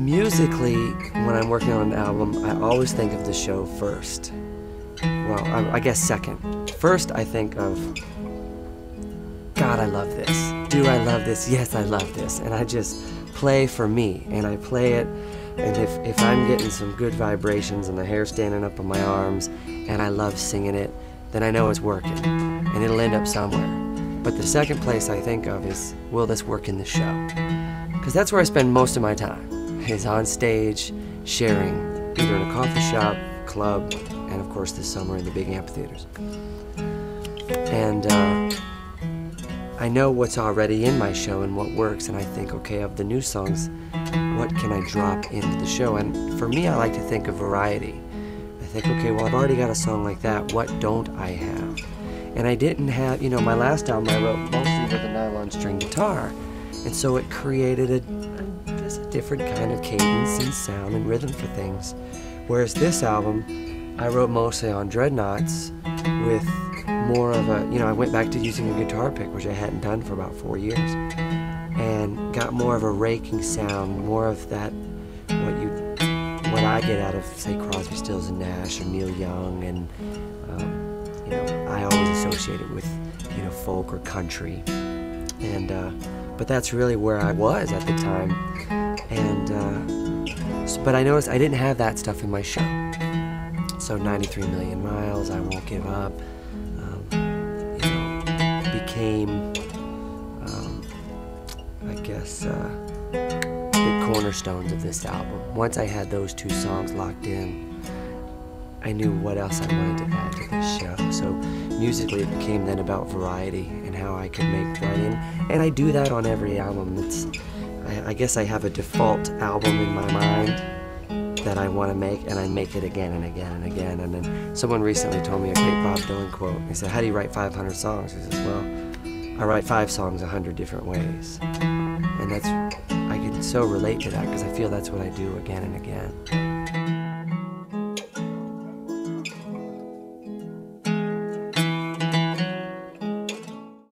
Musically, when I'm working on an album, I always think of the show first. Well, I guess second. First, I think of, God, I love this. Do I love this? Yes, I love this. And I just play for me, and I play it, and if I'm getting some good vibrations and the hair standing up on my arms, and I love singing it, then I know it's working, and it'll end up somewhere. But the second place I think of is, will this work in the show? Because that's where I spend most of my time, is on stage, sharing, either in a coffee shop, club, and of course this summer in the big amphitheaters. And I know what's already in my show and what works, and I think, okay, of the new songs, what can I drop into the show? And for me, I like to think of variety. I think, okay, well, I've already got a song like that, what don't I have? And I didn't have, you know, my last album I wrote mostly with a nylon string guitar, and so it created just a different kind of cadence and sound and rhythm for things. Whereas this album, I wrote mostly on dreadnoughts with more of a, you know, I went back to using a guitar pick, which I hadn't done for about 4 years, and got more of a raking sound, more of that, what I get out of, say, Crosby, Stills and Nash or Neil Young, and you know, I always associate it with, you know, folk or country, and but that's really where I was at the time, and but I noticed I didn't have that stuff in my show. So 93 Million Miles, I Won't Give Up, you know, became, I guess, big cornerstones of this album. Once I had those two songs locked in, I knew what else I wanted to add to this show. So musically, it became then about variety and how I could make variety. And I do that on every album. I guess I have a default album in my mind that I want to make, and I make it again and again and again. And then someone recently told me a great Bob Dylan quote. He said, how do you write 500 songs? He says, well, I write 5 songs 100 different ways. And I can so relate to that because I feel that's what I do again and again.